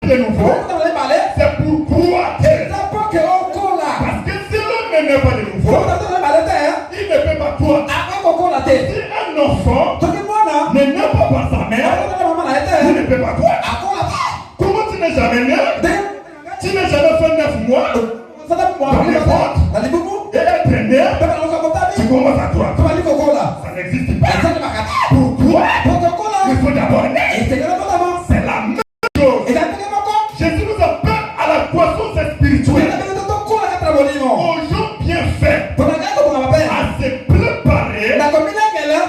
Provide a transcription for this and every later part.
de nouveau, c'est pour croître. Parce que si l'homme ne naît pas de nouveau, il ne peut pas croître. Si un enfant ne naît pas par sa mère, il ne peut pas croître. Comment tu n'es jamais né? Tu n'as jamais fait 9 mois dans les portes et être né, tu commences à croître. Ça n'existe pas. Pourquoi? Il faut d'abord naître. C'est la même chose. Jésus nous appelle à la croissance spirituelle, aux gens bien faits, à se préparer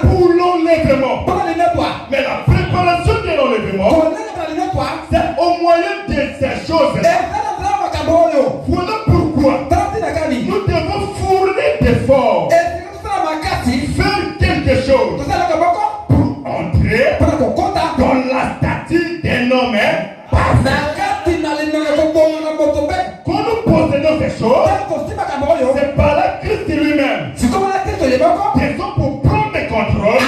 pour l'enlèvement. Mais la préparation de l'enlèvement, c'est au moyen de ces choses-là. Voilà pourquoi nous devons fournir d'efforts, faire quelque chose pour entrer dans la stature d'un homme. Quand nous possédons ces choses, c'est par la Christ lui-même. Ils sont pour prendre le contrôle.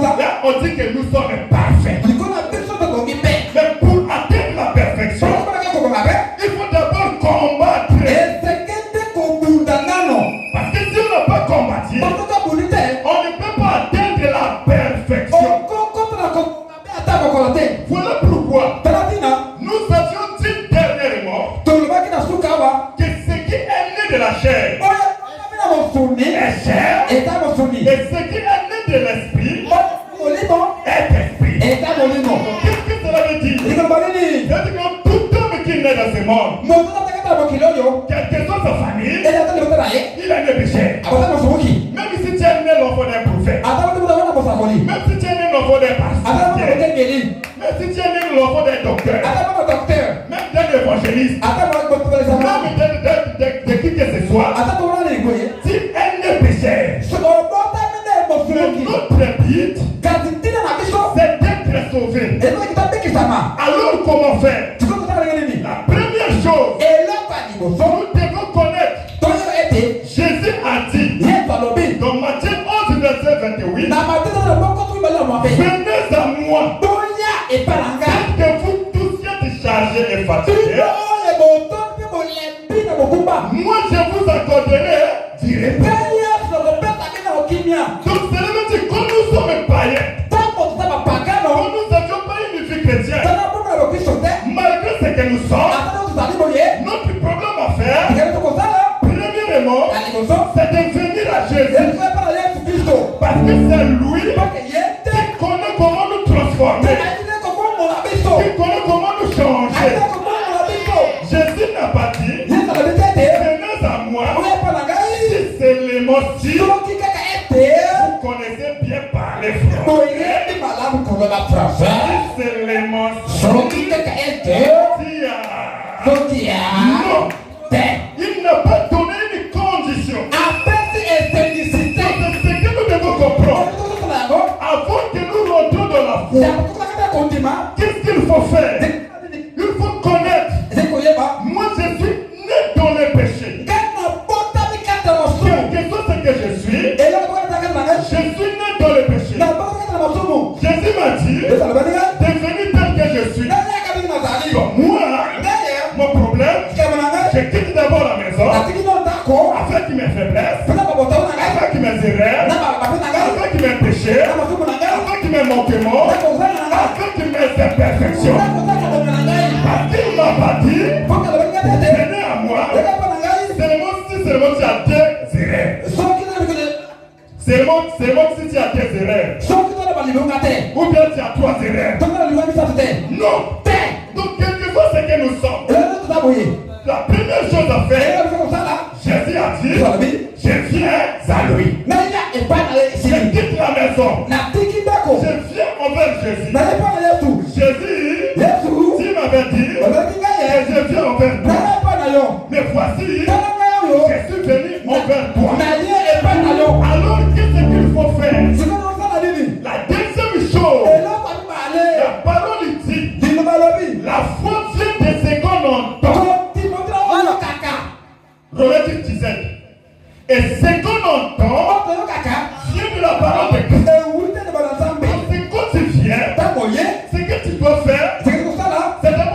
Là, on dit que nous sommes parfaits. Mais pour atteindre la perfection, il faut d'abord combattre. Parce que si on n'a pas combattu, on ne peut pas atteindre la perfection. Voilà pourquoi nous avions dit dernièrement que ce qui est né de la chair est chair, et ce qui est né de l'esprit est esprit. Qu'est-ce que cela veut dire? C'est-à-dire que tout homme qui naît dans ce monde, quelle que soit sa famille, il a né de chair. Même si tu es né l'enfant d'un prophète, même si tu es né l'enfant d'un pasteur, même si tu es né l'enfant d'un docteur, même d'un évangéliste, même de qui que ce soit, si elle n'est péché, notre but, c'est d'être sauvé. Alors comment faire? La première chose, nous devons connaître. Jésus a dit dans Matthieu 11, verset 28, venez à moi, que vous tous êtes chargés et fatigués, moi je vous accorderai du repos. Donc cela veut dire que quand nous sommes païens, quand nous n'avions pas une vie chrétienne, malgré ce que nous sommes, notre problème à faire, premièrement, c'est de venir à Jésus. Parce que c'est lui qui connaît comment nous transformer, qui connaît comment nous changer. Jésus n'a pas dit, venez à moi, si c'est l'émotion. Vous connaissez bien parler français. Si c'est l'émotion. Non. Il n'a pas donné une condition. C'est ce que nous devons comprendre. Avant que nous rentrons dans la foi, qu'est-ce qu'il faut faire? Il faut connaître. Moi je suis né dans le péché. Quel que soit ce que je suis né dans le péché. Jésus m'a dit devenir tel que je suis. Donc moi, mon problème, je quitte d'abord la maison avec mes faiblesses, avec mes erreurs, avec mes péchés, avec mes manquements, avec mes imperfections. Parce qu'il m'a pas dit venez à moi seulement si tu as deux erreurs. Seulement si tu as deux erreurs. Ou bien tu as 3 erreurs. Non. Donc quel que soit ce que nous sommes, la première chose à faire, Jésus a dit, je viens à lui. Je quitte la maison. Je viens envers Jésus. Jésus, s'il m'avait dit, je viens envers toi. Mais voici, je suis venu envers toi. Alors qu'est-ce qu'il faut faire? La deuxième chose, la parole dit, la foi vient de ce qu'on entend. Romains 17. Et ce qu'on entend vient de la parole de Christ. Parce que quand tu viens, ce que tu dois faire, c'est d'abord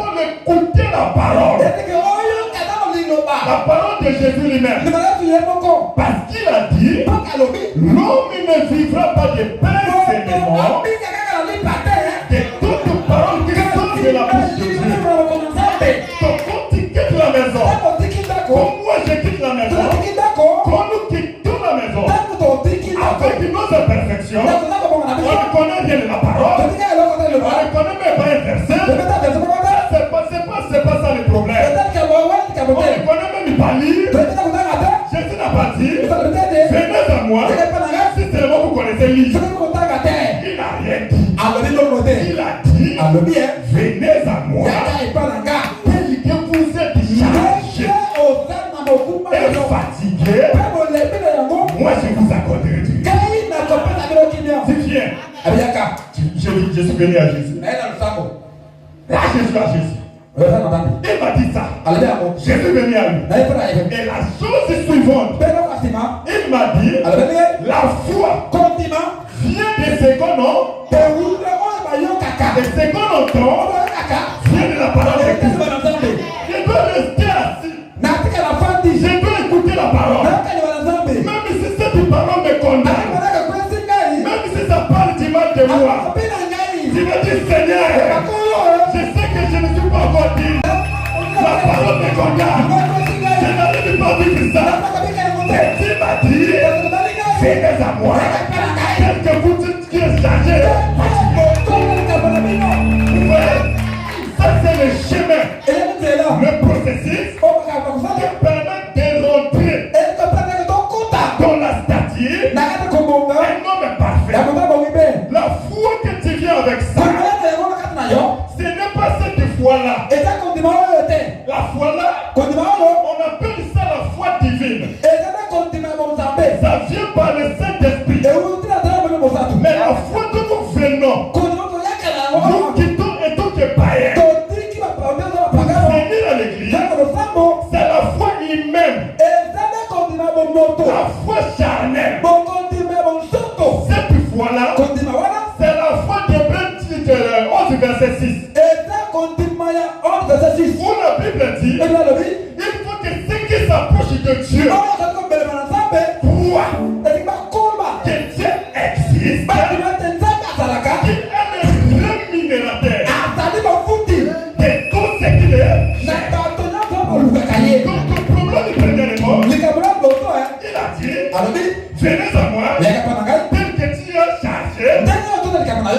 venez à moi, tel que vous êtes chargés et fatigués, moi je vous accorderai du bien. Tu viens. Je suis venu à Jésus. Là, je suis à Jésus. Il m'a dit ça. Je suis venu à lui. Et la chose suivante, il m'a dit, la foi vient des secondes noms. Les secondes noms vient de la parole de Christ. Je dois rester assis. Je dois écouter la parole. Même si cette parole me condamne, même si ça parle du mal de moi, tu me dis Seigneur, je sais que je ne suis pas encore dit. La parole me condamne. Je n'arrive pas à dire ça. Et tu m'as dit, venez à moi. Tel que vous dites qui est chargé. Ouais, ça c'est le chemin. Le processus qui permet de rentrer dans la stature. Un homme parfait. La foi que tu viens avec ça, ce n'est pas cette foi-là. La foi-là, on appelle ça la foi divine. Ça vient par le Saint-Esprit. Mais la foi que nous venons, nous quittons et tout est païen. Pour venir à l'église, c'est la foi humaine. La foi charnelle. Cette foi-là, c'est la foi de 11 verset 6. Où la Bible dit, il faut que ceux qui s'approchent de Dieu croient que Dieu existe, qu'il est le rémunérateur de tout ce qu'il est. Donc le problème du premièrement, il a dit, venez à moi, tel que tu es chargé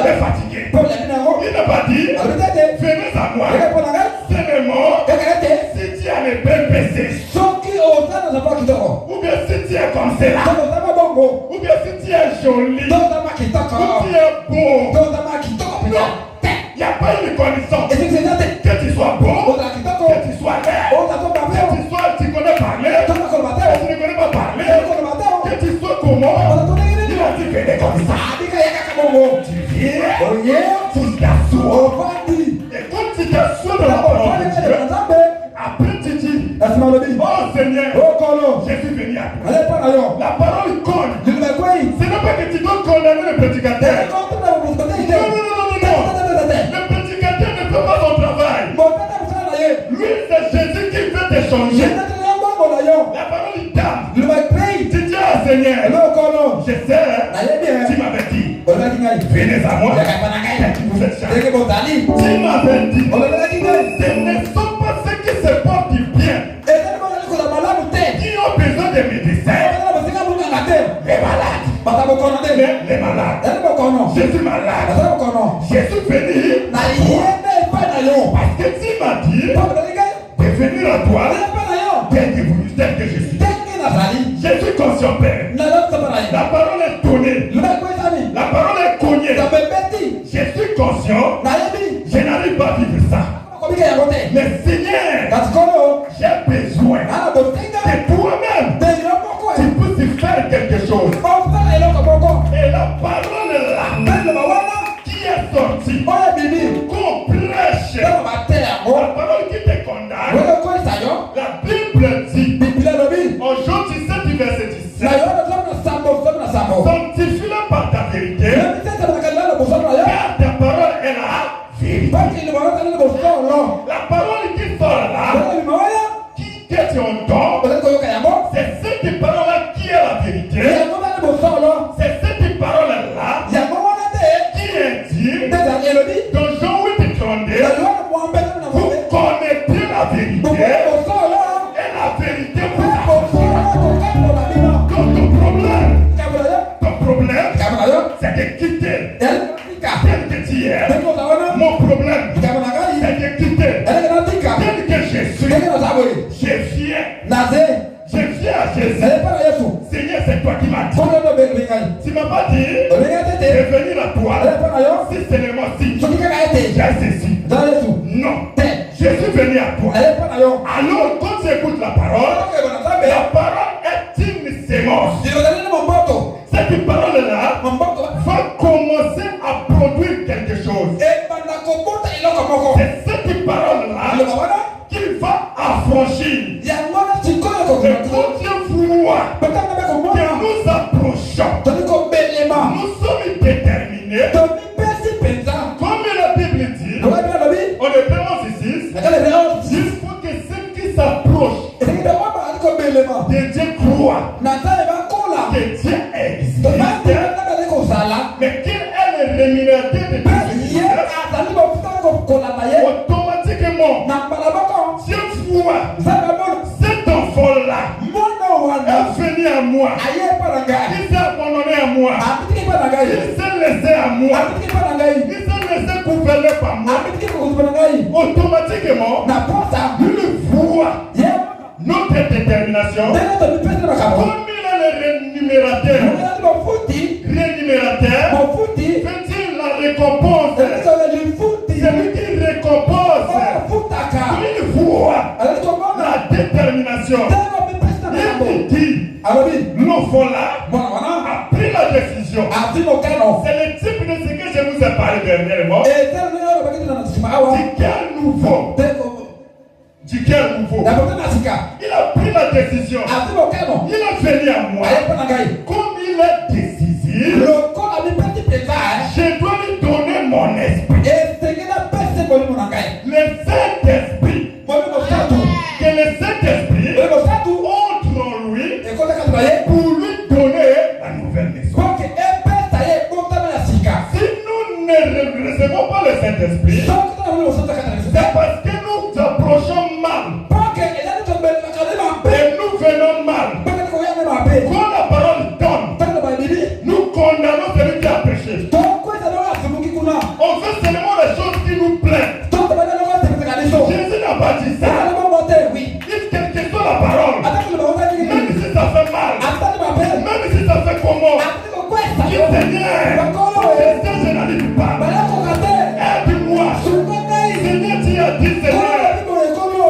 et fatigué. Il n'a pas dit, venez à moi, seulement si tu as les belles baissées, ou bien si tu es comme cela, ou bien si tu es joli, ou tu es beau. Non, il n'y a pas une condition. Que tu sois beau, que tu sois laid, que tu connais parler, que tu ne connais pas parler, que tu sois comment. Il a dit venez comme ça. Tu viens, tu t'assois. Et quand tu t'assois dans la parole de Dieu, après tu dis, oh Seigneur, je suis venu à toi. La parole colle. Ce n'est pas que tu dois condamner le prédicateur. Non. Le prédicateur ne fait pas son travail. Lui, c'est Jésus qui veut te changer. La parole est dame. Tu dis à Seigneur, je sais, tu m'avais dit, venez à moi. Vous êtes chargés. Tu m'avais dit, ce ne sont pas ceux qui se portent bien qui ont besoin de médecins. Les malades. Je suis malade. Je suis venu. Parce que tu m'as dit de venir à toi tel que je suis. Je suis conscient, Père. La parole est donnée. La parole est cognée. Je suis conscient. Je n'arrive pas à vivre ça. Mais Seigneur, j'ai besoin de toi-même. Tu peux y faire quelque chose. Et la parole là, qui est sortie, qu'on prêche, la parole qui te condamne, la Bible dit, aujourd'hui 7 verset 17, sanctifie-le par ta vérité, car ta parole est la vérité. La parole qui sort là, que tu entends, c'est cette parole-là qui est la vérité. C'est cette parole-là qui est dit dans Jean 8:32. Vous connaissez la vérité et la vérité vous apportera. Ton problème, c'est de quitter tel que tu es. Mon problème, c'est de quitter franchir. Et quand Dieu voit que nous approchons, nous sommes déterminés. Comme la Bible dit, on est vraiment ici. Il faut que ceux qui s'approchent de Dieu croient que Dieu existe. Mais quel est le rémunérateur de Dieu? Automatiquement, Dieu voit cet enfant-là est venu à moi. Il s'est abandonné à moi. Il s'est laissé à moi. Il s'est laissé gouverner par moi. Automatiquement, il voit notre détermination. Comme il est le rémunérateur, fait-il la récompense? Celui qui récompense, il voit la détermination. Il dit, l'enfant là a pris la décision. C'est le type de ce que je vous ai parlé dernièrement. Du cœur nouveau. Il a pris la décision. Il est venu à moi. Comme il est décisif, je dois lui donner mon esprit. Le Saint-Esprit. Que le Saint-Esprit entre en lui pour lui donner la nouvelle naissance. Si nous ne recevons pas le Saint-Esprit, c'est parce que nous approchons mal. Et nous venons mal. Quand la parole donne, nous condamnons celui qui a péché. On fait seulement les choses qui nous plaisent. Jésus n'a pas dit ça. Il quelque soit la parole. Même si ça fait mal. Même si ça fait comment. Dis Seigneur, je n'arrive pas. Aide-moi. Seigneur, tu as dit Seigneur.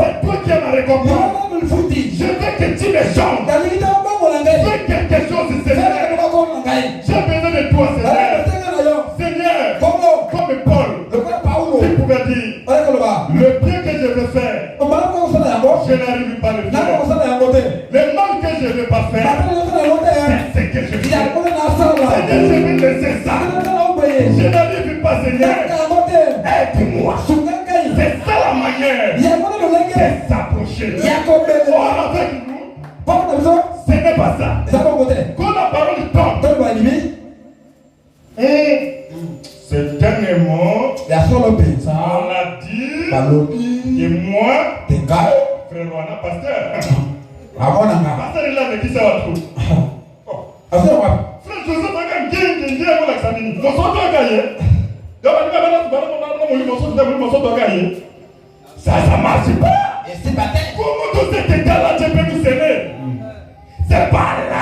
C'est toi qui as ma récompense. Je veux que tu me changes. Fais quelque chose, Seigneur. J'ai besoin de toi, Seigneur. Seigneur, comme Paul, il pouvait dire, le bien que je veux faire, je n'arrive pas à le faire. Le mal que je ne veux pas faire, c'est ce que je fais. Seigneur, je veux laisser ça. Je n'arrive pas, Seigneur. Aide-moi. C'est ça la manière de s'approcher. Or avec nous, ce n'est pas ça. Quand la parole tombe, c'est dernièrement, on a dit que moi, frère Rwanda, pasteur, pasteur il a dit ça à tout. Frère Joseph a gagné, ça marche pas. Comment tous ces états-là, tu peux nous aider? C'est pas là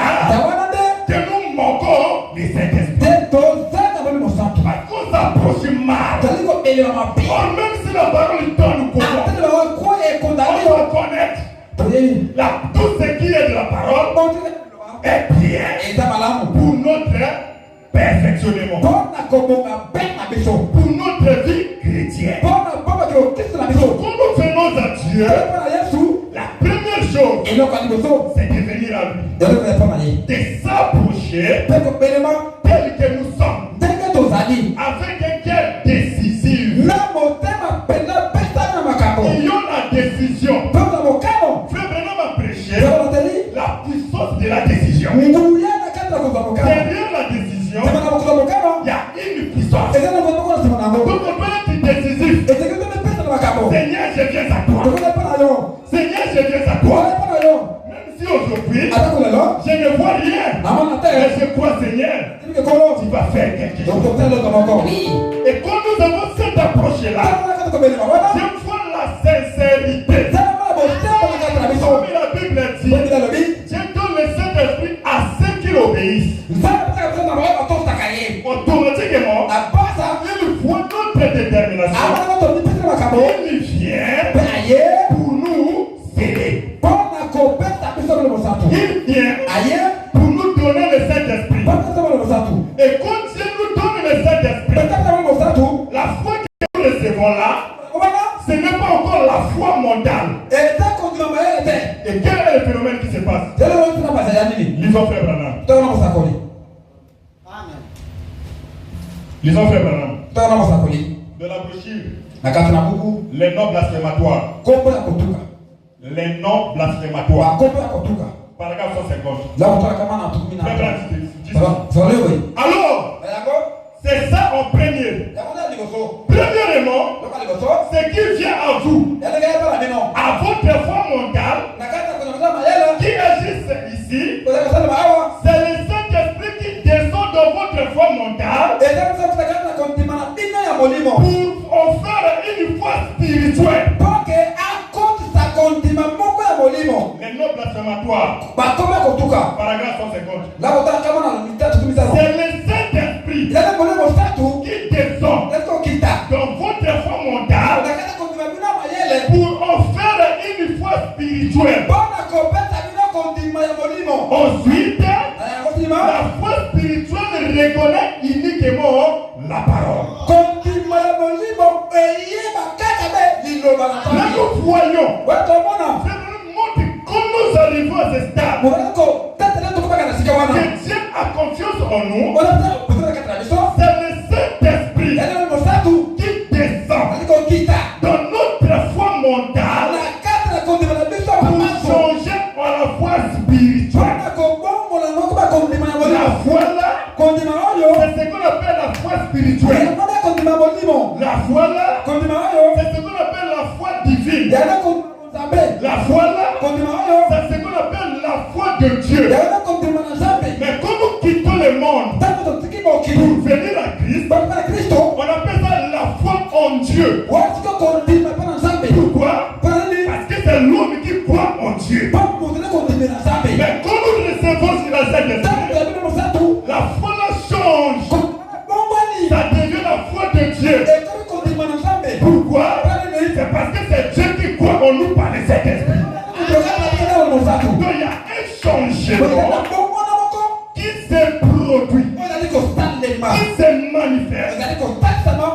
que nous manquons les Saint-Esprit. Parce qu'on s'approche mal. Or, même si la parole donne nous on doit connaître tout ce qui est de la parole est bien pour notre perfectionnement, pour notre vie chrétienne. Quand nous venons à Dieu, la première chose, c'est de venir à lui, de s'approcher tel que nous sommes, avec un cœur décisif. Ayons la décision. Frère Branham a prêché la puissance de la décision. Derrière la décision, il y a une puissance. Donc on peut être décisif. Seigneur, je viens à toi. Seigneur, je viens à toi. Même si aujourd'hui, je ne vois rien, mais je crois, Seigneur, tu vas faire quelque chose. Et quand nous avons cette approche-là, je vois la sincérité. Comme la Bible dit, je donne le Saint-Esprit à ceux qui l'obéissent. Automatiquement, il voit notre détermination. Il vient pour nous aider. Il vient pour nous donner le Saint-Esprit. Et quand Dieu nous donne le Saint-Esprit, la foi que nous recevons là, ce n'est pas encore la foi mondale. Et quel est le phénomène qui se passe? Lisons frère Branham. Lisons frère Branham. De la brochure. Les noms blasphématoires. Les noms blasphématoires. Paragraphe 150. Alors, c'est ça en premier. Premièrement, ce qui vient à vous, à votre foi mondale, qui agisse ici, c'est le Saint-Esprit qui descend dans votre foi mondale pour offrir une foi spirituelle. Les noms blasphématoires. Paragraphe 150. C'est le Saint-Esprit qui descend dans votre foi mondale pour offrir une foi spirituelle. Ensuite, la foi spirituelle reconnaît uniquement la parole. Là, nous voyons. Quand nous arrivons à ce stade, que Dieu a confiance en nous, c'est le Saint-Esprit qui descend dans notre foi mondale pour changer à la foi spirituelle. La foi là, c'est ce qu'on appelle la foi spirituelle. La foi là, c'est ce qu'on appelle la foi divine. La foi là, c'est ce qu'on appelle la foi de Dieu. Mais quand nous quittons le monde pour venir à Christ, on appelle ça la foi en Dieu. Pourquoi? Parce que c'est l'homme qui croit en Dieu. Mais quand nous recevons la Saint-Esprit, la foi là change. Ça devient la foi de Dieu. Pourquoi? C'est parce que c'est Dieu qui croit en nous par le Saint-Esprit. Donc il y a un changement qui se produit, qui se manifeste,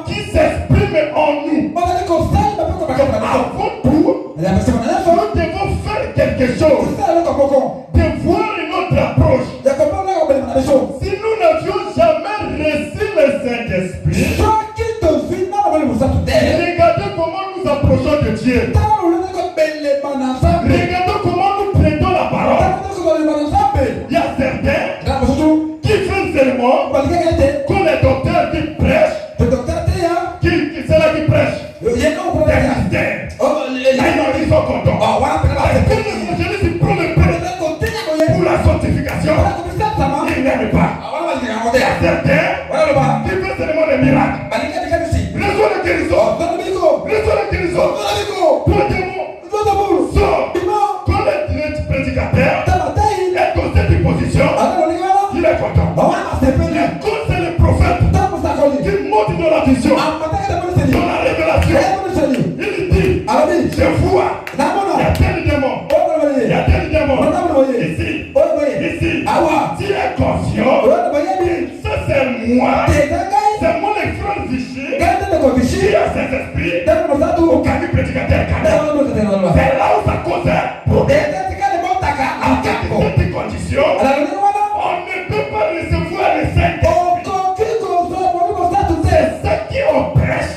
qui s'exprime en nous. Avant tout, nous devons faire quelque chose, de voir notre approche. Si nous n'avions jamais reçu le Saint-Esprit, regardez comment nous approchons de Dieu. Regardons comment nous prêtons la parole. Il y a certains qui font seulement comme les docteurs qui prêchent. C'est là qui prêchent. Des Christiens. Ils sont contents. Quand l'évangéliste prend le prêt pour la sanctification, il n'aime pas. Il y a certains qui font seulement des miracles. Reçois la guérison. Reçois la guérison. Toi, démon, sors. Quand le prédicateur est dans cette position, il est content. Mais quand c'est le prophète qui monte dans la vision, dans la révélation, il dit, je vois, il y a tel démon, il y a tel démon, ici, tu es conscient, ça c'est moi le frère Vichy, qui a cet esprit, au cabinet prédicateur. C'est là où ça cause un problème. À cette condition, on ne peut pas recevoir le Saint-Esprit. C'est ce qui empêche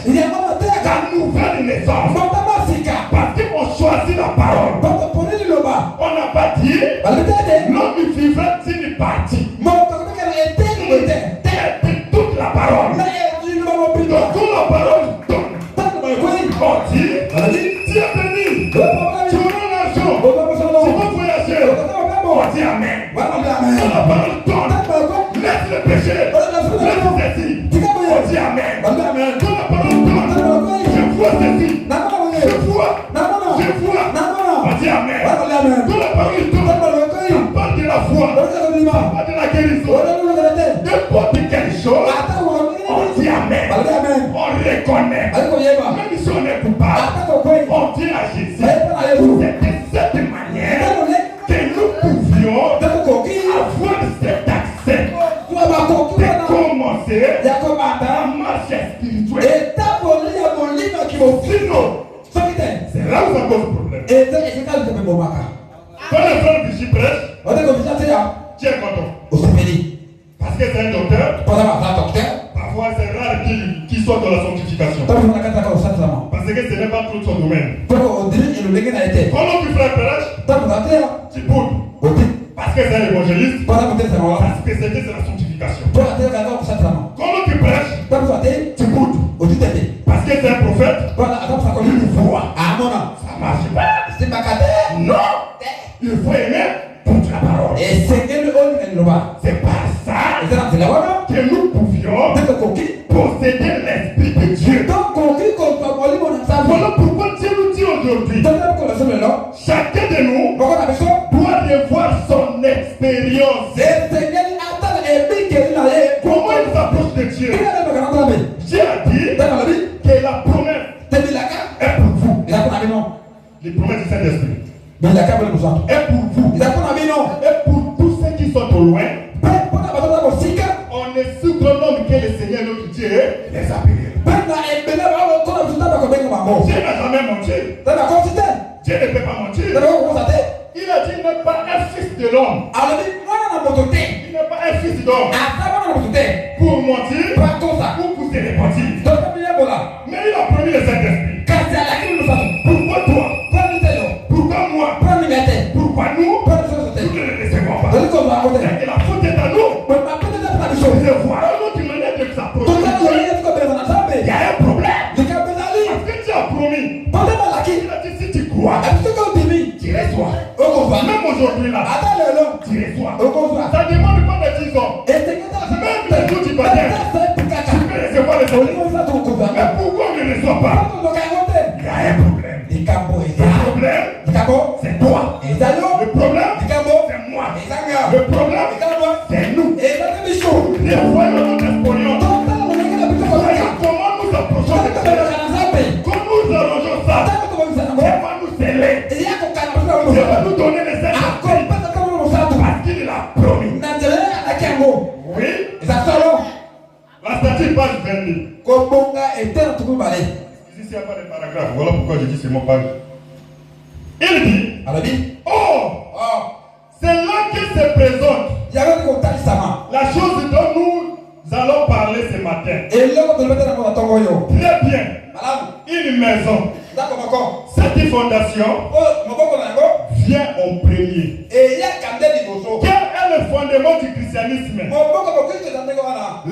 la nouvelle naissance. Parce qu'on choisit la parole. On n'a pas dit l'homme vivra d'une partie. C'est toute la parole. Donc toute la parole donne. On dit, tu es béni. Tu auras l'argent. Tu vas voyager. On dit amen. Quand la parole donne, laisse le péché. Laisse ceci. On dit amen. Quand la parole donne, je vois ceci. Je vois. On dit amen. Quand la parole donne, ça parle de la foi. Ça parle de la guérison. N'importe quelle chose, on dit amen. On reconnaît. Même si on est coupable, on dit à Jésus. C'est de cette manière que nous pouvions avoir cet accès de commencer la marche spirituelle. Sinon, C'est là où ça cause problème. Et c'est quand le problème. Quand le frère Vichy prêche, On est comme ça, tu es content. au Sébéli. Parce que c'est un docteur. Parfois c'est rare qu'il soit dans la sanctification. Parce que ce n'est pas tout son domaine. Quand notre frère prêche, tu boudes. Parce que c'est un évangéliste. Sa spécialité c'est la sanctification. Quand notre prêche, tu boudes. Parce que c'est un prophète. Tu vois. Ça marche pas. Non. Il faut aimer toute la parole. C'est pas ça que nous pouvions posséder l'Esprit de Dieu. Voilà pourquoi Dieu nous dit aujourd'hui, chacun de nous doit revoir son expérience. Comment il s'approche de Dieu? Dieu a dit que la promesse est pour vous. Les promesses du Saint-Esprit est pour vous. Et pour tous ceux qui sont au loin, on est surnommé que le Seigneur notre Dieu les a bénis. Dieu n'a jamais menti. Dieu ne peut pas mentir. Il a dit il n'est pas un fils de l'homme. Il n'est pas un fils d'homme. Pour mentir ou pour se repentir. Mais il a promis le Saint-Esprit. Pourquoi toi? Pourquoi moi? Pourquoi nous? Nous ne le recevons pas. Et la faute est à nous. C'est voilà notre manière de s'approcher. Il y a un problème. Parce que tu as promis. Il a dit si tu crois, tu reçois. Même aujourd'hui là, tu reçois. Ça demande pas de 10 ans. Même le jour du baptême, tu peux recevoir les autres. Mais pourquoi on ne reçoit pas? Il y a un problème. Le problème, c'est toi. Le problème, c'est moi. Le problème, c'est nous. Les voyons notre expérience. Comment nous approchons de Dieu? Quand nous arrangeons ça, Dieu va nous sceller. Dieu va nous donner les ailes. Parce qu'il l'a promis. Oui. La statue page 22. Ici, il n'y a pas de paragraphe. Voilà pourquoi je dis c'est mon page. Il dit, oh, c'est là que se présente la chose dont nous allons parler ce matin. Très bien. Une maison. Cette fondation vient en premier. Quel est le fondement du christianisme?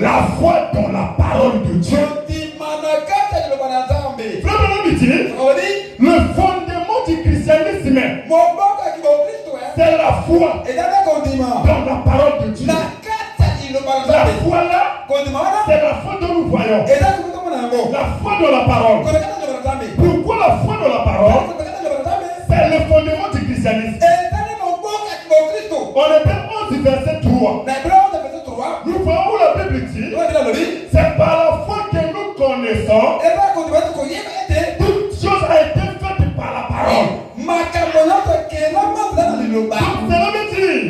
La foi dans la parole de Dieu. Le fondement du christianisme, c'est la foi dans la parole de Dieu. La foi là, c'est la foi dont nous voyons. La foi dans la parole. Pourquoi la foi dans la parole? C'est le fondement du christianisme. On est dans 11 verset 3. Nous voyons où la Bible dit, c'est par la foi que nous connaissons. Toute chose a été faite par la parole. Donc cela veut dire,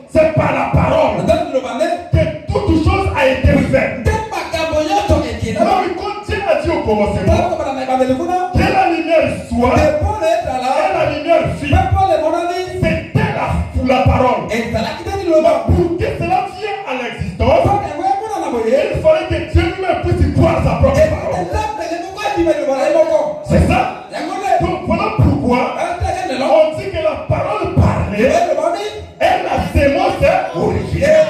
c'est par la parole que toute chose a été faite. Alors quand Dieu a dit au commencement que la lumière soit, et la lumière fit, c'était la parole. Pour que cela vienne à l'existence, il fallait que Dieu lui-même puisse croire sa propre parole. C'est ça. Donc voilà pourquoi on dit que la parole parlée est la sémence originelle.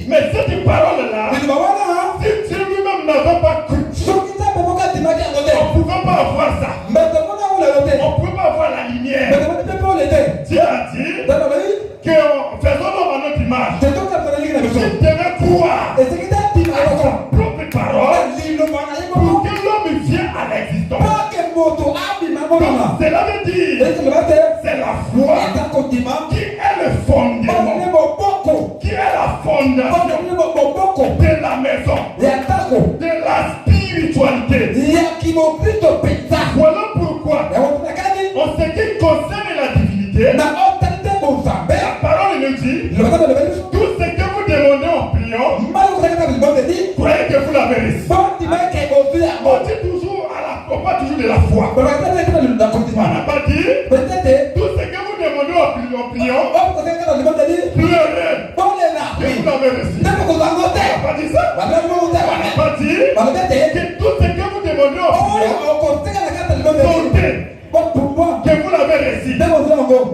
Mais cette parole-là, si Dieu lui-même n'avait pas cru, on ne pouvait pas avoir ça. On ne pouvait pas avoir la lumière. Dieu a dit que faisons l'homme à notre image. Tu devais croire à sa propre parole pour que l'homme vienne à l'existence. Cela veut dire c'est la foi qui est le fondement, qui est la fondation de la maison, de la spiritualité. Voilà pourquoi en ce qui concerne la divinité, la parole nous dit tout ce que vous demandez en priant, croyez que vous l'avez reçu. On dit toujours on va toujours de la foi. On n'a pas dit tout ce que vous demandez en priant, pleurez. Que vous l'avez reçu. On n'a pas dit ça. On n'a pas dit que tout ce que vous demandez en priant, sautez. Que vous l'avez reçu.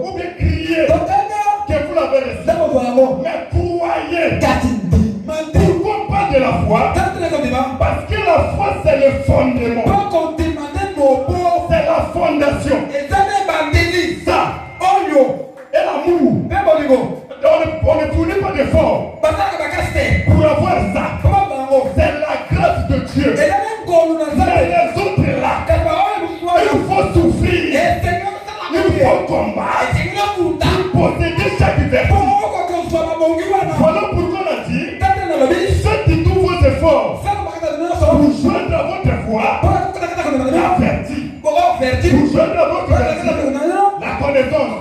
Ou bien criez. Que vous l'avez reçu. Mais croyez. Pourquoi pas de la foi? Parce que la foi c'est le fondement. C'est la fondation. Ça. Et l'amour. On ne fournit pas d'effort pour avoir ça. C'est la grâce de Dieu. Mais les autres là, il faut souffrir. Il faut combattre. Pour posséder chaque vertu. Voilà pourquoi on a dit, faites tous vos efforts pour joindre à votre foi la vertu. Pour joindre à votre vertu la connaissance.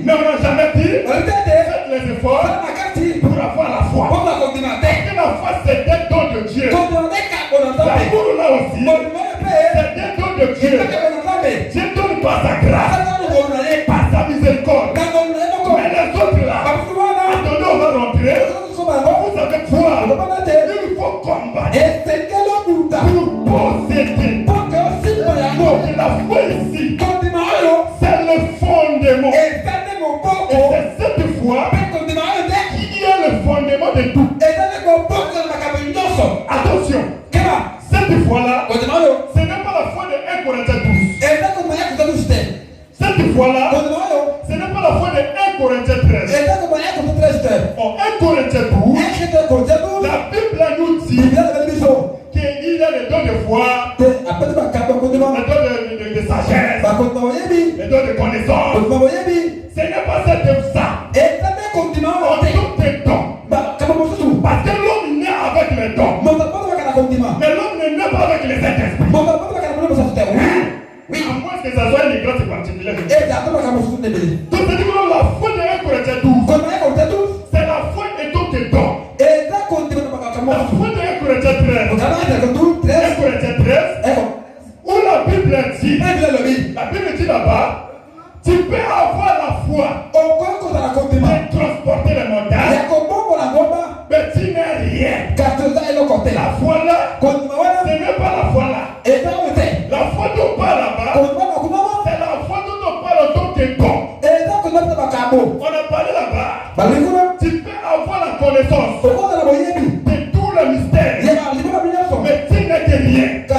Mais on n'a jamais dit, faites les efforts pour avoir la foi. Parce que la foi c'est un don de Dieu. L'amour là aussi, c'est un don de Dieu. Dieu donne par sa grâce, par sa miséricorde. Mais les autres là, attendez, on va rentrer. Vous savez quoi? Il faut combattre pour posséder. Donc la foi ici, c'est le fondement. Et c'est cette foi qui est le fondement de tout. Attention, cette foi-là, ce n'est pas la foi de 1 Corinthiens 12. Cette foi-là, ce n'est pas la foi de 1 Corinthiens 13. En 1 Corinthiens 12, la Bible nous dit qu'il y a les dons de foi, les dons de sagesse, les dons de connaissance. Ce n'est pas ça. On tout est don. Parce que l'homme naît avec les dons. Mais l'homme ne naît pas avec les Saint-Esprits. Oui, à moins que ça soit une grâce particulière. Donc, c'est-à-dire que la foi de 1 Corinthiens 12, c'est la foi et donc des dons. La foi de 1 Corinthiens 13, 1 Corinthiens 13, où la Bible dit, là-bas, tu peux avoir la foi et transporter les montagnes, mais tu n'es rien. La foi là, ce n'est pas la foi là. La foi dont on parle là-bas, c'est la foi dont on parle en tant que don. On a parlé là-bas. Tu peux avoir la connaissance de tout le mystère, mais tu n'es que rien. La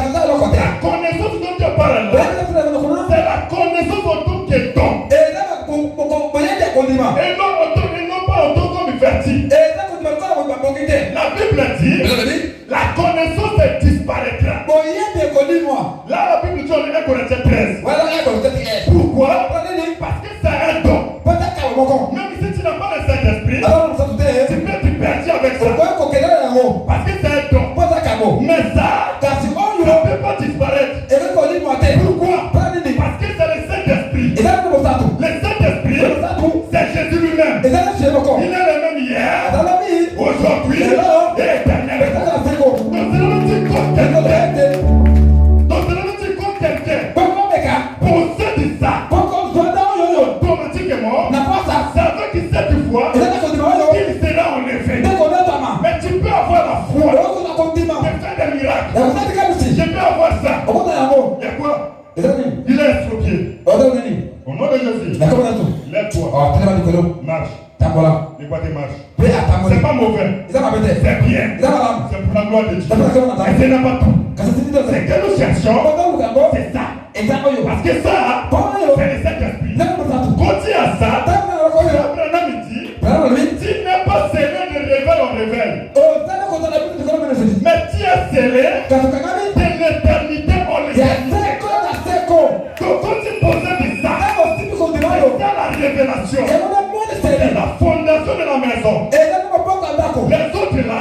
connaissance dont tu parles là, c'est la connaissance en tant que don. Et non pas en tant que vertu. La Bible dit, la connaissance disparaîtra. Là, la Bible dit en 1 Corinthiens 13. Pourquoi? Parce que c'est un don. Même si tu n'as pas le Saint-Esprit, tu peux te perdre avec ça. Parce que c'est un don. Mais ça ne peut pas disparaître. Pourquoi? Parce que c'est le Saint-Esprit. Le Saint-Esprit, c'est Jésus lui-même. Il est le même hier, aujourd'hui et éternellement. Donc, c'est le petit comme quelqu'un possède ça automatiquement. Ça veut que cette fois, il sera enlevé. Mais tu peux avoir la foi de faire des miracles. Je peux avoir ça. Il y a quoi? Il est estropié. Au nom de Jésus, lève-toi. Marche. Les quoi tes marches? C'est pas mauvais. C'est bien. C'est pour la gloire de Dieu. Mais ce n'est pas tout. C'est que nous cherchons. C'est ça. Parce que ça, c'est le Saint-Esprit. Continue à ça. Abraham dit, tu n'es pas scellé de révèle en révèle. Mais tu es scellé de l'éternité en l'éternité. Donc quand tu possèdes ça, c'est la révélation. C'est la fondation de la maison. Les autres là,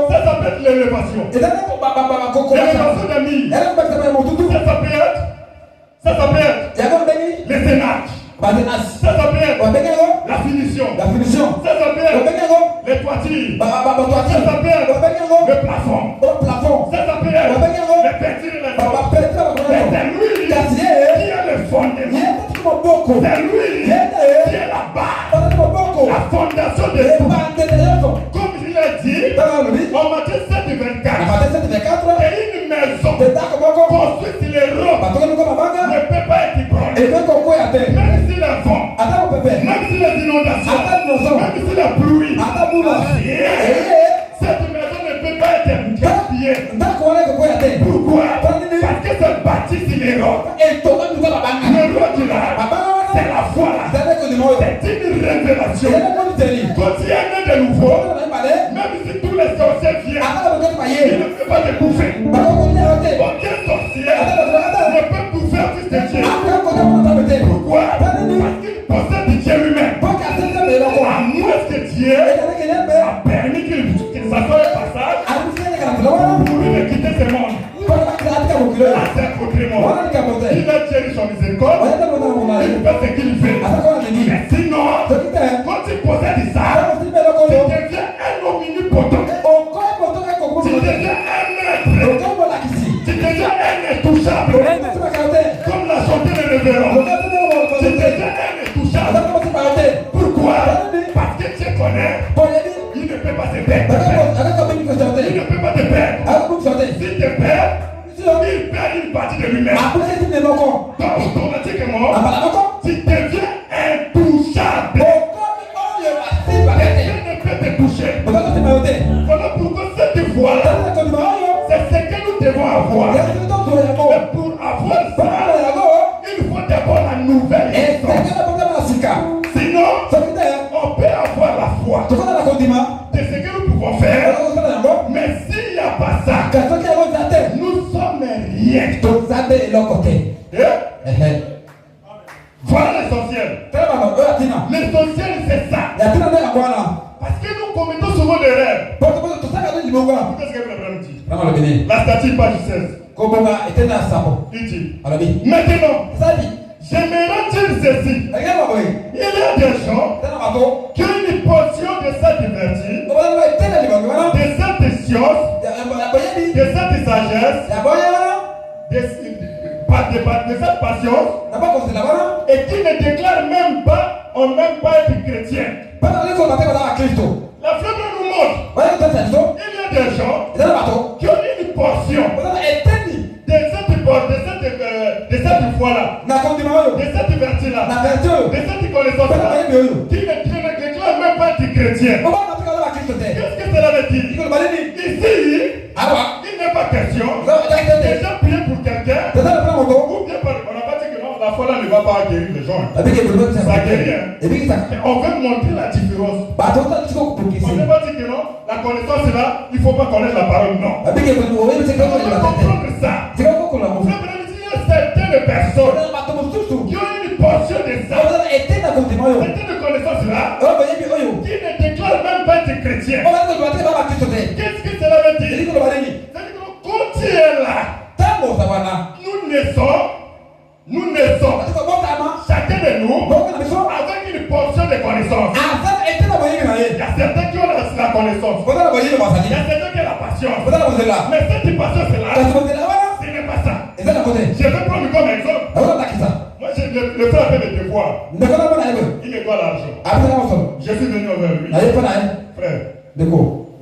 ça s'appelle l'élévation. L'élévation de mille. Ça s'appelle les cénages. Ça s'appelle la finition. Ça s'appelle les toitures. Ça s'appelle le plafond. Ça s'appelle les peintures et les C'est lui qui est la base, la fondation de tout. Comme il a dit, en Matthieu 7, 24, et une maison construite sur les rocs ne peut pas être ébranlée. Même si la vent, même si les inondations, même si la pluie, cette maison ne peut pas être gaspillée. Pourquoi? Parce que c'est bâti sur les rocs. Le roc là, c'est la foi là. C'est une révélation. Quand il y a un de nouveau, même si tous les sorciers viennent, il ne peut pas te bouffer. Aucun sorcier ne peut bouffer un fils de Dieu. Pourquoi? Parce qu'il possède Dieu lui-même. À moins que Dieu a permis qu'il s'assoie le passage pour lui de quitter ce monde. Là, c'est un contriment. Il a Dieu son miséricorde. Il fait ce qu'il fait. Mais sinon, quand tu possèdes ça, tu deviens un omnipotent. Tu deviens un maître. Tu deviens un intouchable. Comme l'a chanté le révérend. Tu deviens un intouchable. Pourquoi? Parce que tu connais. Il ne peut pas te perdre. Il ne peut pas te perdre. S'il te perd, il perd une partie de lui-même. Donc, automatiquement, tu deviens intouchable. Personne ne peut te toucher. Voilà pourquoi cette voie-là, c'est ce que nous devons avoir. Mais pour avoir ça, il faut d'abord la nouvelle essence. Sinon, on peut avoir la foi de ce que nous pouvons faire. Mais s'il n'y a pas ça, nous sommes rien. Voilà l'essentiel. L'essentiel, c'est ça. Parce que nous commettons souvent des rêves. Qu'est-ce que le Abraham dit? La statue, page 16. Il dit, maintenant, j'aimerais dire ceci. Il y a des gens qui ont une portion de cette vertu, de cette science, de cette sagesse, de cette patience, et qui ne déclarent même pas, ont même pas être chrétiens. La fleur nous montre. Il y a des gens qui ont une portion de cette foi-là, de cette vertu-là, de cette connaissance-là, qui ne déclarent même pas être chrétiens. Qu'est-ce que cela veut dire? Ici, il n'est pas question de gens prier pour quelqu'un, ou bien on n'a pas dit que non, la foi là ne va pas guérir les gens. Ça guérit. Mais on veut montrer la différence. On ne pas dire que non, la connaissance est là, il ne faut pas connaître la parole, non. On va comprendre ça. Il y a certaines personnes qui ont une portion de ça, certaines connaissances là, qui ne déclarent même pas être chrétiens. Qu'est-ce que cela veut dire? C'est-à-dire que quand tu es là, nous naissons, chacun de nous, avec une portion de connaissance. Il y a certains qui ont la connaissance, il y a certains qui ont la patience. Mais cette patience-là, ce n'est pas ça. Je vais prendre comme exemple. Moi, le frère a fait des devoirs. Il me doit l'argent. Je suis venu vers lui. Frère,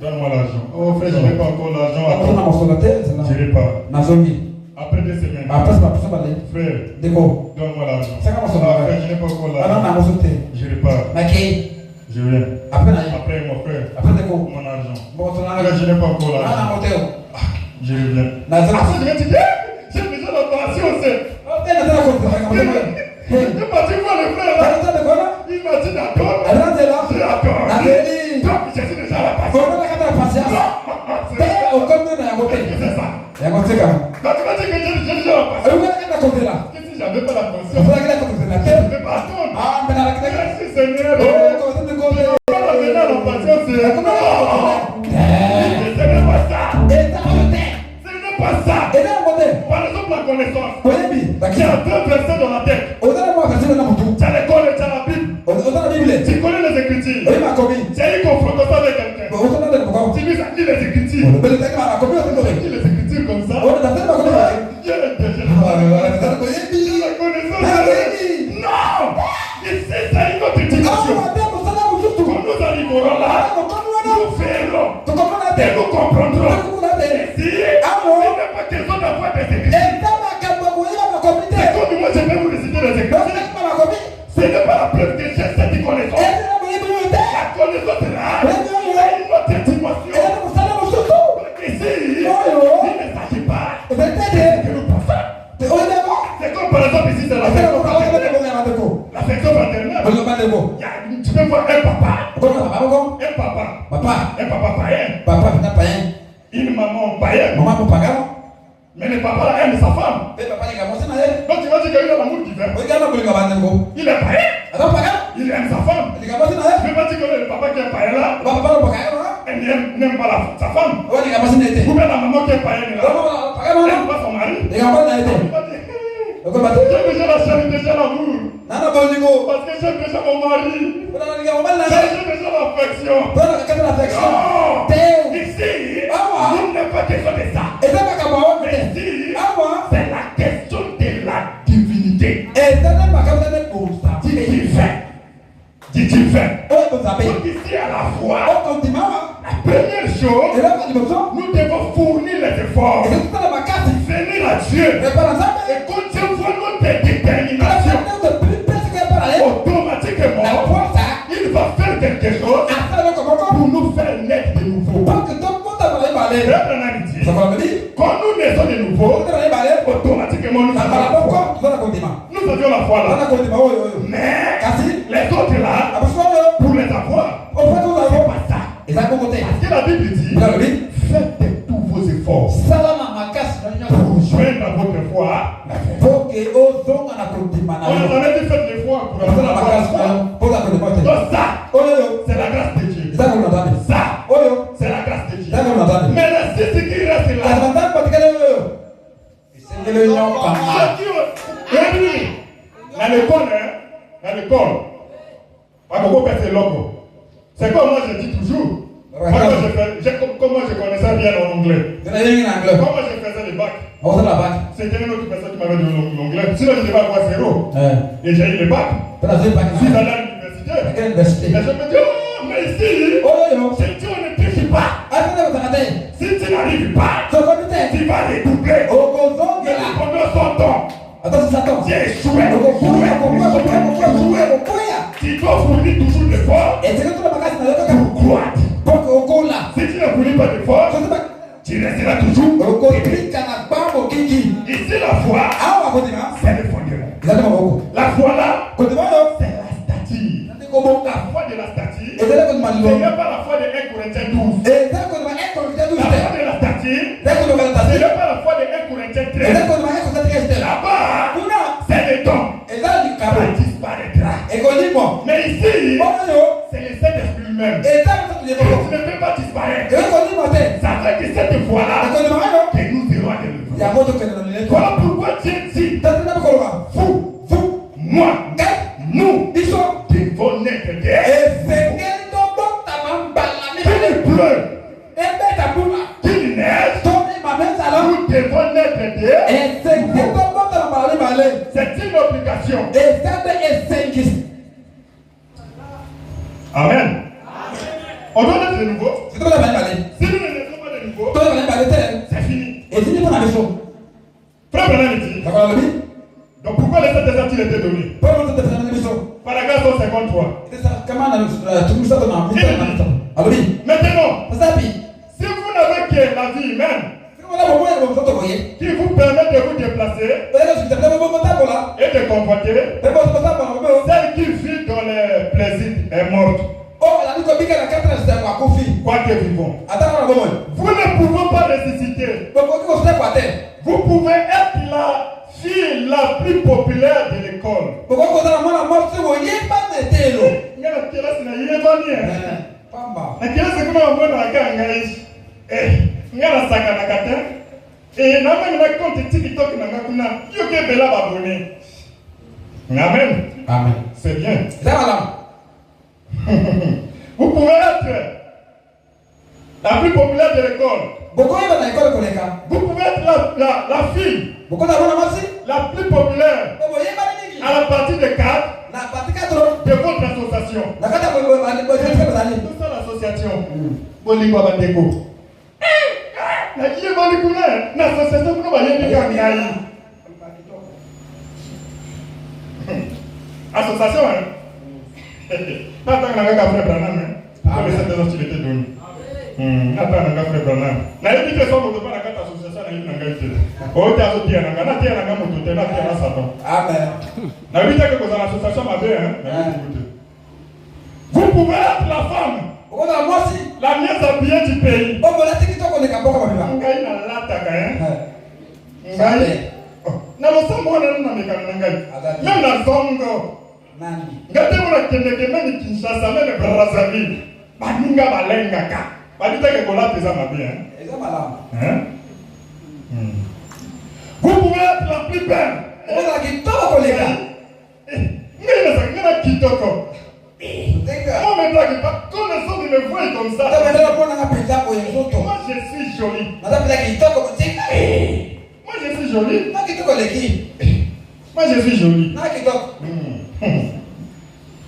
donne-moi l'argent. Oh frère, je n'ai pas encore l'argent. Je n'ai pas. Après 2 semaines. Frère, donne-moi l'argent. Frère, je n'ai pas encore l'argent. Je n'ai pas. Je viens. Après mon frère. Mon argent. Frère, je n'ai pas encore l'argent. Je reviens. Après, je vais te dire, j'ai besoin d'opération aussi. Je parti voir le frère là. Il m'a dit d'accord. J'ai d'accord. Donc, je suis déjà à la patience. C'est ça. Quand tu m'as dit que j'ai déjà la patience. Qu'est-ce que j'avais pas la patience? Je ne vais pas attendre. Merci Seigneur. Pas la venir à la patience. Ce n'est pas ça. Ce n'est pas ça. Par exemple, la connaissance. Tu as 2 versets dans la tête. Tu as l'école et tu as la Bible. Tu connais les Écritures. Tu as eu confrontation avec quelqu'un. Tu lui as dit les Écritures. Tu dis les Écritures comme ça. Dieu est déjà. La connaissance. Non. jour-là, nous verrons et nous comprendrons. Si il n'est pas question d'avoir des églises, c'est comme moi je vais vous réciter les églises. Ce n'est pas la preuve que j'ai cette connaissance. La connaissance là, c'est une autre dimension. Ici, il ne s'agit pas de ce que nous pensons. C'est comme par exemple ici, c'est l'affection fraternelle. L'affection fraternelle. Tu peux voir un papa païen, une maman païenne. Mais le papa là aime sa femme. Donc tu vas dire qu'il a l'amour divin. Il est païen. Il aime sa femme. Tu ne peux pas dire que le papa qui est païen là, elle n'aime pas sa femme. Ou bien la maman qui est païenne là, elle n'aime pas son mari. J'ai déjà la charité, j'ai l'amour. Parce que j'ai déjà mon mari. J'ai déjà l'affection. Oh, ici, il n'est pas question de ça. Mais ici, c'est la question de la divinité. Du divin. Donc ici à la fois, la première chose, nous devons fournir les efforts. Venir à Dieu. Et quand Dieu voit notre détermination, automatiquement, il va faire quelque chose pour nous faire naître de nouveau. Quand nous naissons de nouveau, automatiquement nous avons la foi. Nous avions la foi là. Mais les autres là, pour les avoir, c'est pas ça. Parce que la Bible dit, faites de tous vos efforts pour joindre à votre foi. On a jamais dit faites l'effort pour avoir la foi. Donc ça, c'est la grâce de Dieu. Ça, c'est la grâce de Dieu. Mais c'est ce qui reste là. Dans l'école, c'est comme moi je dis toujours. Comment je connaissais bien l'anglais. Comment je faisais le bac. C'était une autre personne qui m'avait donné l'anglais. Sinon je devais avoir 0. Et j'ai eu le bac. Je suis allé à l'université. Et je me dis, oh, mais ici, si tu ne triches pas, si tu n'arrives pas, tu vas redoubler. Mais pendant son temps, tu es échoué. Tu dois fournir toujours l'effort pour croître. Si tu ne fournis pas d'effort, tu resteras toujours. Ici, la foi, c'est le fondement. La foi là, c'est la statue. La foi de la statue, ce n'est pas la foi de 1 Corinthiens 12. La foi de la statue, ce n'est pas la foi de 1 Corinthiens 13. Là-bas, c'est le don. Ça disparaîtra. Mais ici, c'est le Saint-Esprit lui-même. Tu ne peux pas disparaître. Ça fait que cette foi-là, que nous irons à l'élever. Voilà pourquoi Dieu dit, vous, moi, nous, devons naître des qu'il pleut, qu'il neige, nous devons naître des c'est une obligation. Amen. On doit naître de nouveau. Si nous ne naissons pas de nouveau, c'est fini. Frère Branham dit, donc pourquoi les 7 a-t-il été donné? Paragraphe 153. Maintenant, si vous n'avez que la vie humaine qui vous permet de vous déplacer et de convoiter, celle qui vit dans les plaisirs est morte. Quoique vivant. Vous ne pouvez pas ressusciter. Vous pouvez être la fille la plus populaire de l'école. Amen. C'est bien. Vous pouvez être la plus populaire de l'école. Vous pouvez être la fille la plus populaire à la partie de 4 de votre association. C'est ça Bolingwa bandeko. Na kiye bali kuna na association kuna bayeni kangai. Association hein. Nata nga nga frère Branham hein. Comme cette hostilité donne. Nata nga frère Branham. Na yebite so ko ba na kata association na yini nga ite. O ta so tia nga na tia nga moto te na tia na Satan. Amen. Na yebite que ko za association mabe hein. Vous pouvez être la femme. La mienne s'habille du pays. Ngai na lataka hein. Ngai. Na losambo na mekana ngai. Même na zongo. Ngate mona kendeke meni Kinshasa meni Brazzaville. Baninga balenga ka. Badita ke kola pesa mabe hein. Eza malama. Hein? Vous pouvez être la plus belle. Oza kitoko kolega. Ngina sangina kitoko. Moi maintenant que connaissant de me voir comme ça. Moi je suis jolie. Moi je suis jolie. Moi je suis jolie.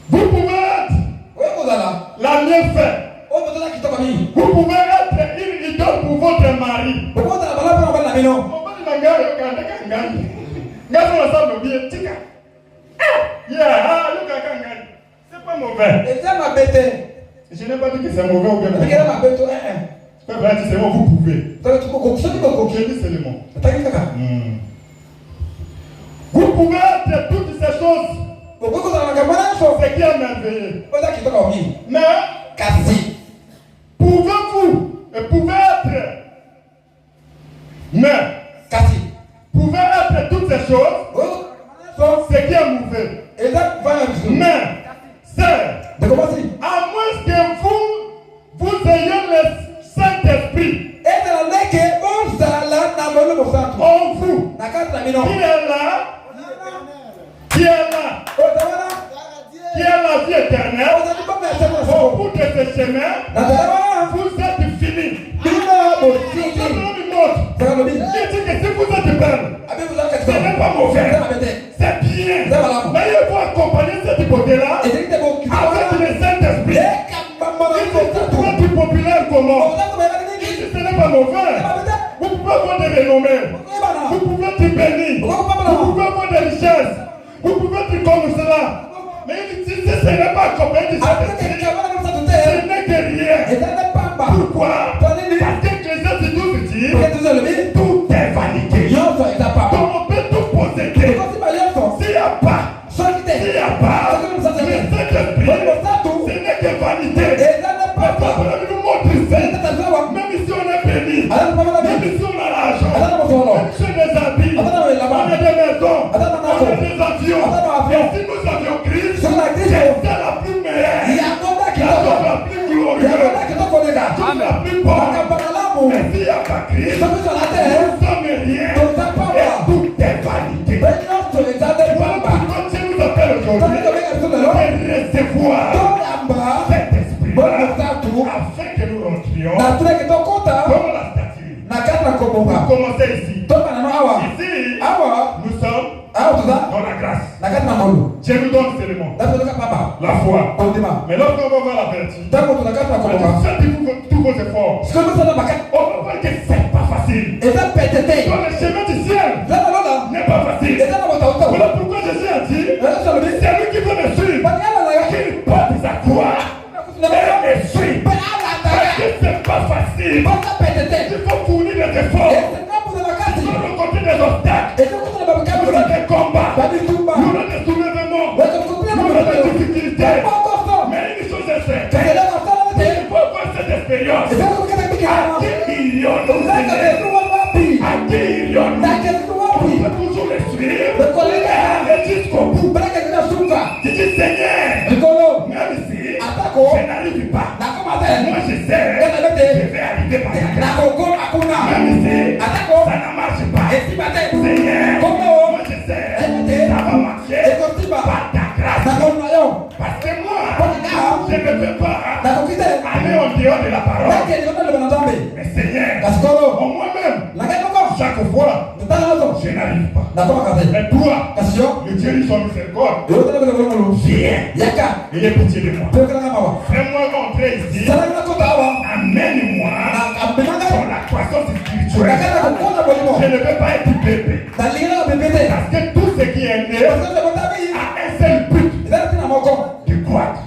Vous pouvez être la mienne fait. Vous pouvez être une idole pour votre mari. C'est pas mauvais. Je n'ai pas dit que c'est mauvais ou bien mauvais. C'est pas vrai, c'est bon, vous pouvez. Je dis seulement. Vous pouvez être toutes ces choses. C'est qui est merveilleux. Mais, pouvez-vous et pouvez être. Mais, pouvez être toutes ces choses. C'est qui est mauvais. Mais, c'est à moins que vous ayez le Saint-Esprit en vous, qui est là, qui est la vie éternelle. Au bout de ce chemin, vous êtes finis. Il dit que si vous êtes belle, ce n'est pas mauvais, c'est bien. Mais il faut accompagner cette hypothèse-là avec le Saint-Esprit. Il faut être populaire comment? Ce n'est pas mauvais. Vous pouvez avoir des renommées. Vous pouvez être béni. Vous pouvez avoir des richesses. Vous pouvez être comme cela. Mais si ce n'est pas accompagné du Saint-Esprit, ce n'est que rien. Pourquoi? Parce que Ecclésiaste 12 dit tout est vanité. Donc on peut tout posséder. S'il n'y a pas le Saint-Esprit, ce n'est que vanité. Nous montre ici, même si on est béni, même si on a l'argent, même si on a des habits, on a des maisons, on a des avions, et si nous avions Christ, c'est la plus meilleure, la plus glorieuse, la plus bonne. Mais s'il n'y a pas Christ, nous ne sommes rien, et tout est vanité. Quand Dieu nous appelle aujourd'hui, de recevoir cet esprit-là, afin que nous rentrions comme la statue. Vous commencez ici. Ici, nous sommes dans la grâce. Dieu nous donne seulement la foi. Mais lorsqu'on va voir la vertu, faites tous vos efforts. On va voir que c'est pas facile. Dans le chemin du ciel n'est pas facile. Voilà pourquoi Jésus a dit, c'est lui qui veut me suivre, qu'il porte sa croix et me suit. Parce que c'est pas facile. Il faut fournir des efforts. Il faut rencontrer des obstacles. Il y aura des combats. Il y aura des soulèvements. Il y aura des difficultés. Mais une chose est certaine. Il faut avoir cette expérience. À qui millions nous aider. À qui millions nous. On peut toujours les suivre. Et aller jusqu'au bout. Je dis Seigneur, même si je n'arrive pas, moi je sais, je vais arriver par là. Même si ça ne marche pas, Seigneur, moi je sais, ça va marcher par ta grâce. Parce que moi, toi, le Dieu de son miséricorde, viens et aie pitié de moi. Fais-moi entrer ici. Amène-moi dans la croissance spirituelle. Je ne veux pas être bébé. Parce que tout ce qui est né a un seul but. De croître.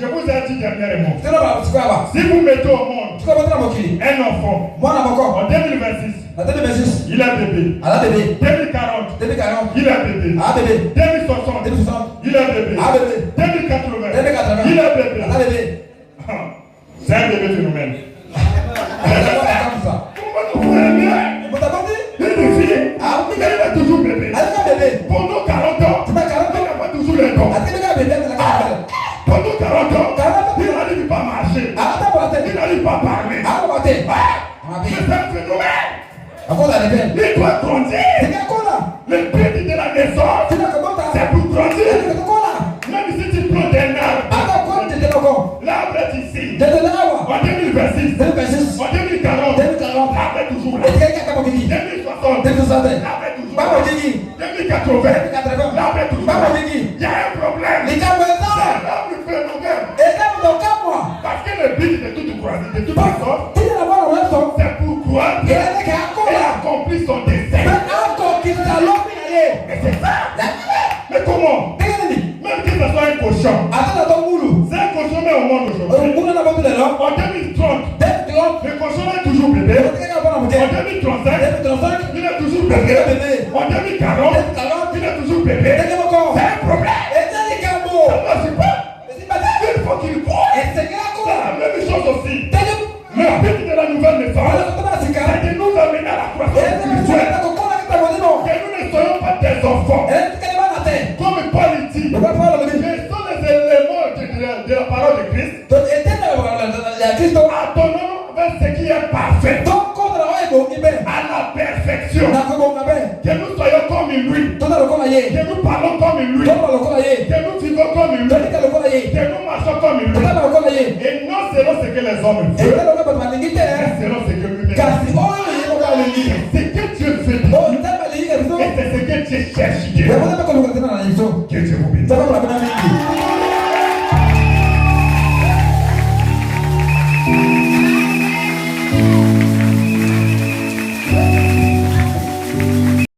Je vous ai dit dernièrement. Si vous mettez au monde un enfant en 2026, il est bébé. 2040, il est bébé. 2060, il est bébé. 2080, il est bébé. C'est un bébé phénomène. Il est toujours bébé. Pendant 40 ans, il n'a pas toujours les dents. Pendant 40 ans, il n'arrive pas à marcher. Il n'arrive pas à parler. C'est un phénomène. Il doit grandir. Le but de la naissance, c'est pour grandir. Même si tu prends des arbres, l'arbre est ici. En 2026, en 2040, l'arbre est toujours là. 2060, l'arbre est toujours là. 2080, l'arbre est toujours là. Il y a un problème. C'est l'arbre phénomène. Parce que le but de toute croissance, de toute façon, c'est pour croître et accomplir son dessein. Mais c'est ça. Mais comment? Même que ce soit un cochon. C'est un cochon mais au monde aujourd'hui. En 2030, le cochon est toujours bébé. En 2035, il est toujours bébé. En 2040, il est toujours bébé. C'est un problème. Ça ne marche pas. Il faut qu'il croit. C'est la même chose aussi. Le but de la nouvelle naissance, c'est de nous amener à la croissance spirituelle. Que nous ne soyons pas des enfants. Comme Paul dit, quels sont les éléments de la parole de Christ? Attendons vers ce qui est parfait. À la perfection. Que nous soyons comme lui. Que nous parlons comme lui. Que nous vivons comme lui. Que nous marchons comme lui. Et non selon ce que les hommes veulent, mais selon ce que lui veut. C'est ce que Dieu veut. Et c'est ce que Dieu cherche. Que Dieu vous bénisse.